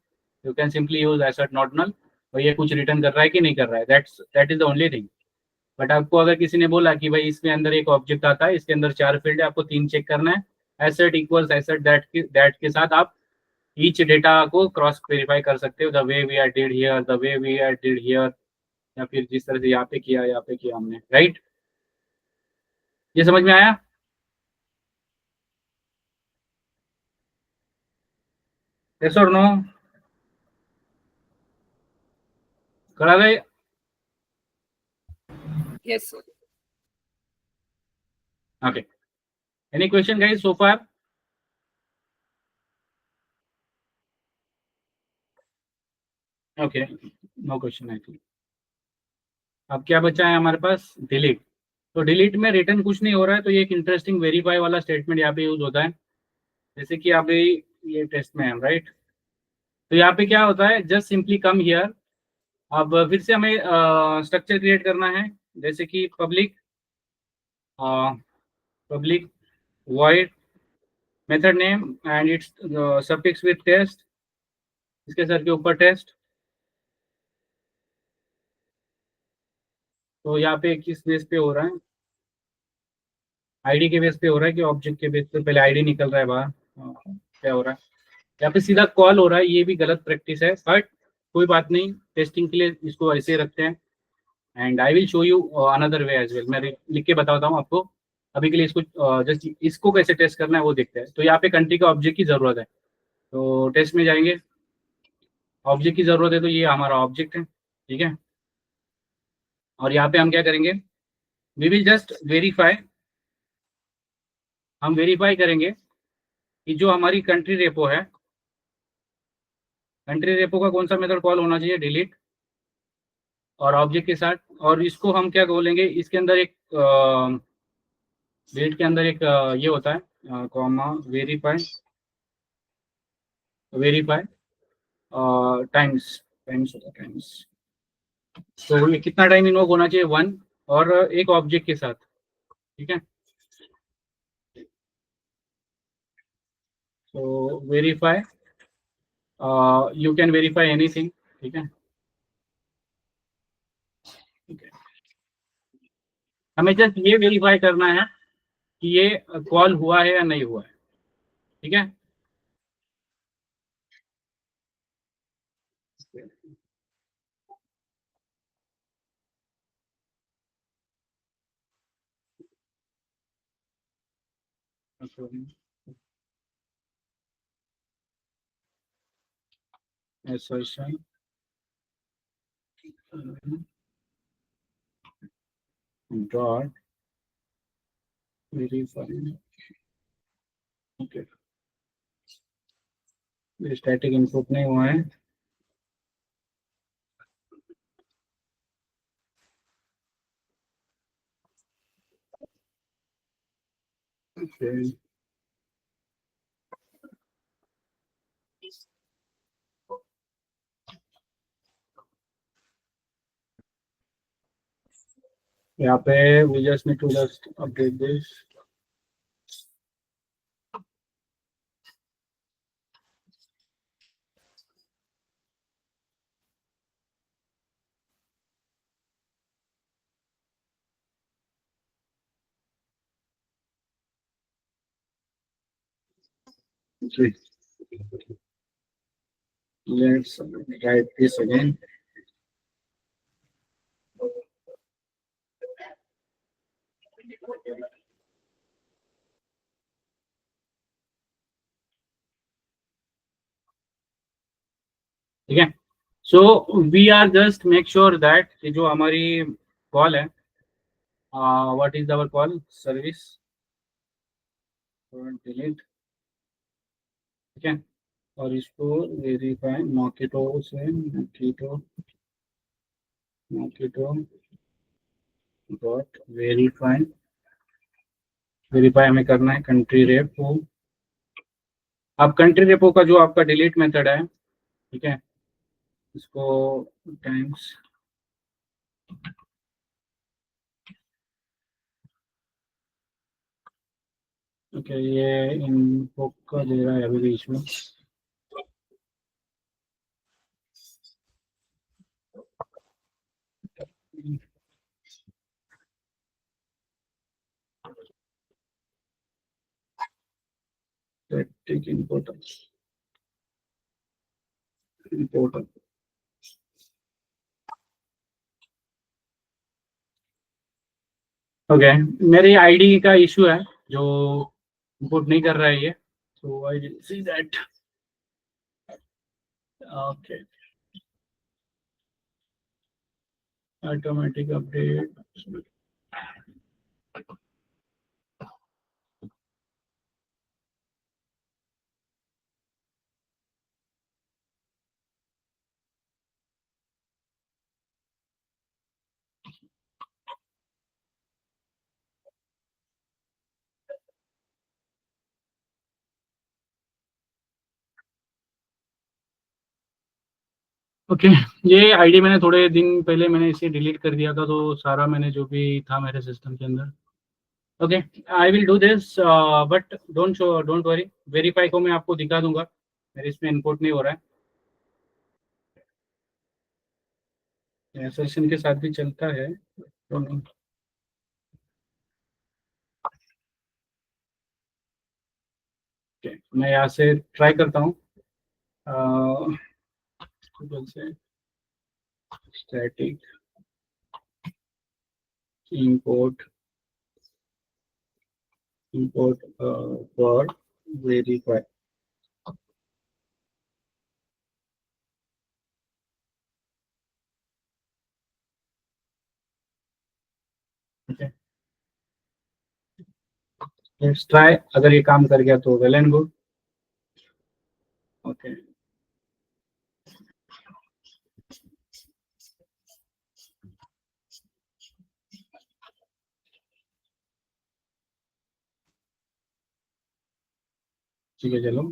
you can simply use assert not null, तो ये कुछ रिटर्न कर रहा है कि नहीं कर रहा है, that is the only thing. But आपको अगर किसी ने बोला कि भाई इसमें अंदर एक ऑब्जेक्ट आता है, इसके अंदर 4 फील्ड है, आपको 3 चेक करना है, एसेट इक्वल्स एसेट, दैट के साथ आप ईच डेटा को क्रॉस वेरीफाई कर सकते हो, the way we are did here, the way we are did here, या फिर जिस तरह से यहाँ पे किया हमने, राइट। ये समझ में आया। yes or no? करा गए?
Yes, sir.
Okay. Any question guys so far? Okay, no question I think. अब क्या बचा है हमारे पास? डिलीट. तो डिलीट में रिटर्न कुछ नहीं हो रहा है, तो ये एक इंटरेस्टिंग वेरीफाई वाला स्टेटमेंट यहाँ पे यूज होता है. जैसे कि अभी ये टेस्ट में है, राइट? तो यहाँ पे क्या होता है, जस्ट सिंपली कम हियर. अब फिर से हमें स्ट्रक्चर क्रिएट करना है, जैसे कि public void method name and its suffix with test, इसके सर के ऊपर टेस्ट. तो यहाँ पे किस बेस पे हो रहा है? आईडी के बेस पे हो रहा है कि ऑब्जेक्ट के बेस पे? पहले आईडी निकल रहा है बाहर. क्या हो रहा है यहाँ पे? सीधा कॉल हो रहा है. ये भी गलत प्रैक्टिस है, बट कोई बात नहीं, टेस्टिंग के लिए इसको ऐसे रखते हैं. And I will show you another way as well. मैं लिख के बताता हूँ आपको. अभी के लिए इसको जस्ट इसको कैसे टेस्ट करना है वो देखते हैं. तो यहाँ पे कंट्री का ऑब्जेक्ट की जरूरत है, तो टेस्ट में जाएंगे. ऑब्जेक्ट की जरूरत है, तो ये हमारा ऑब्जेक्ट है, ठीक है. और यहाँ पे हम क्या करेंगे? We will just verify. हम वेरीफाई करेंगे कि जो हमारी कंट्री रेपो है, कंट्री रेपो का कौन सा मेथड कॉल होना चाहिए? डिलीट और ऑब्जेक्ट के साथ. और इसको हम क्या बोलेंगे? इसके अंदर एक डिलीट के अंदर एक ये होता है कॉमा वेरीफाई टाइम्स होता है टाइम्स. तो ये कितना टाइम इन्वोक होना चाहिए? 1. और एक ऑब्जेक्ट के साथ, ठीक है. तो verify, you can verify anything, ठीक है. हमें जस्ट ये वेरीफाई करना है कि ये कॉल हुआ है या नहीं हुआ है, ठीक है. assertion dot verify. Okay, static input नहीं हुआ है. Okay. यहाँ पे we just need to just update this. Okay. Let's write this again. ठीक है. So we are just make sure that जो हमारी कॉल है, what is our call? Service delete, ठीक है. और इसको वेरीफाई मॉकेटो से मॉकेटो डॉट वेरीफाई हमें करना है कंट्री रेपो. अब कंट्री रेपो का जो आपका डिलीट मेथड है, ठीक है, इसको टाइम्स ओके. ये इनफो का दे रहा है अभी बीच में. static input okay. मेरी आईडी का इशू है जो इंपोर्ट नहीं कर रहा है ये. So I will see that. Okay, automatic update. Okay, ये आईडी मैंने थोड़े दिन पहले मैंने इसे डिलीट कर दिया था, तो सारा मैंने जो भी था मेरे सिस्टम के अंदर. Okay, I will do this, but don't worry, verify को मैं आपको दिखा दूंगा, मेरे इसमें इनपुट नहीं हो रहा है, एसएसएन के साथ भी चलता है तो नहीं. Okay, मैं यहाँ से ट्राई करता हूँ. गूगल से static import for verify. Okay, let's try. अगर ये काम कर गया तो well and good. Okay. ठीक है, चलो.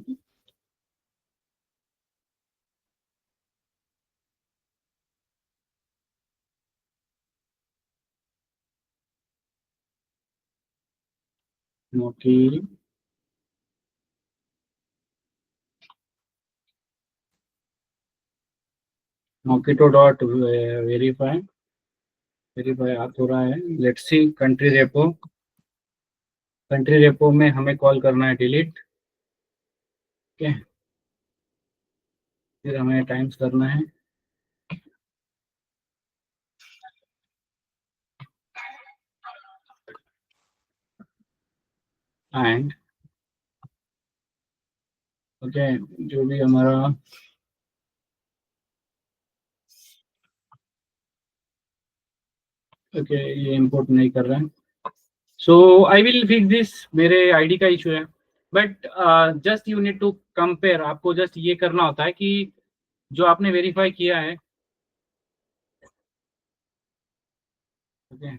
Noti Nokito dot verify आप हो रहा है. लेट्स सी कंट्री रेपो में हमें कॉल करना है डिलीट. ओके, फिर हमें टाइम्स करना है. एंड ओके, जो भी हमारा ओके ये इंपोर्ट नहीं कर रहा है. So I will fix this. मेरे आईडी का इशू है, but just you need to compare. आपको जस्ट ये करना होता है कि जो आपने वेरीफाई किया है. ओके,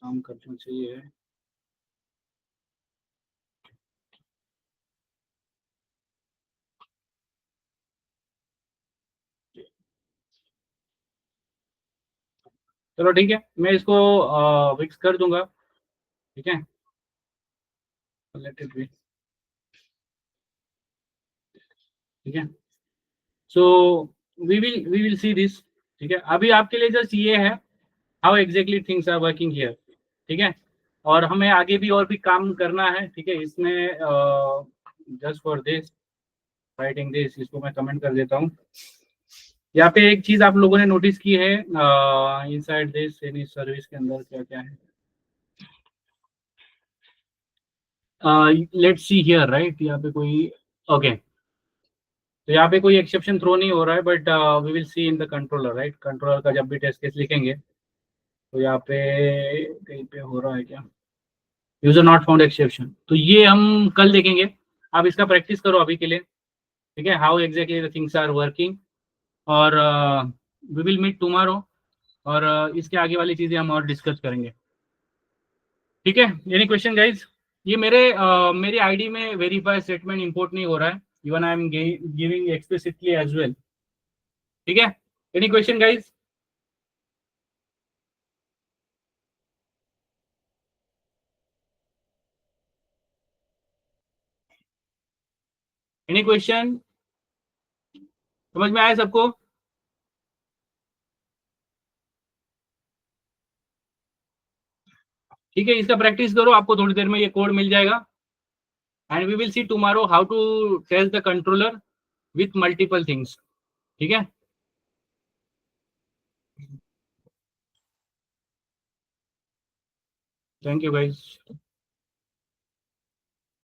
काम करना चाहिए. चलो ठीक है, मैं इसको फिक्स कर दूंगा. ठीक है, लेट इट बी. ठीक है, so we will see this. ठीक है, अभी आपके लिए जस्ट ये है how exactly things are working here. ठीक है, और हमें आगे भी और भी काम करना है. ठीक है, इसमें just for this writing this, इसको मैं कमेंट कर देता हूँ. यहाँ पे एक चीज आप लोगों ने नोटिस की है इनसाइड दिस एनी सर्विस के अंदर क्या क्या है. Let's see here right. यहाँ पे कोई ओके, तो यहाँ पे कोई एक्सेप्शन थ्रो नहीं हो रहा है, but we will see in the controller right. Controller का जब भी टेस्ट केस लिखेंगे तो यहाँ पे कहीं पे हो रहा है क्या, यूजर नॉट फाउंड एक्सेप्शन, तो ये हम कल देखेंगे. आप इसका प्रैक्टिस करो अभी के लिए. ठीक है, how exactly the things are working, और वी विल मीट टुमारो, और इसके आगे वाली चीजें हम और डिस्कस करेंगे. ठीक है, एनी क्वेश्चन गाइज. ये मेरी आईडी में वेरीफाई स्टेटमेंट इंपोर्ट नहीं हो रहा है. Even I am giving explicitly as well. ठीक है, any question guys. Any question, समझ में आया सबको? ठीक है, इसका प्रैक्टिस करो, आपको थोड़ी देर में ये कोड मिल जाएगा. And we will see tomorrow how to test the controller. With multiple things, ठीक है। Thank you guys.